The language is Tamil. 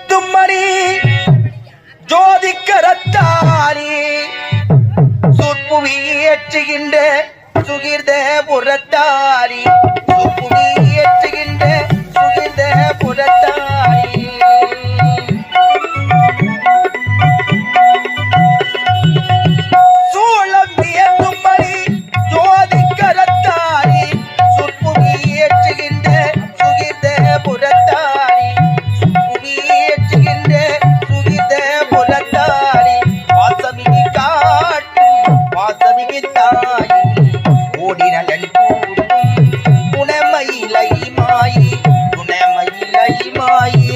தும்மணி ஜோதிக்கரத்தாரி சொற்புவி ஏற்றுகின்ற சுகிர்த புறத்தாரி சொற்புவி ஏற்றுகின்ற சுகிர்த புறத்தாரி சூழம்பிய தும்மணி ஜோதிக்கரத்தாரி சொற்புவி ஏற்றுகின்ற சுகிர்த புறத்தாரி சொற்புவி ஏற்றுகின்ற சுகிர்த புறத்தாரி வாசமிகு காட்டும் வாசமிகு தாய் ஓடினலன் குணமயிலை மாயி குணமயிலை மாயி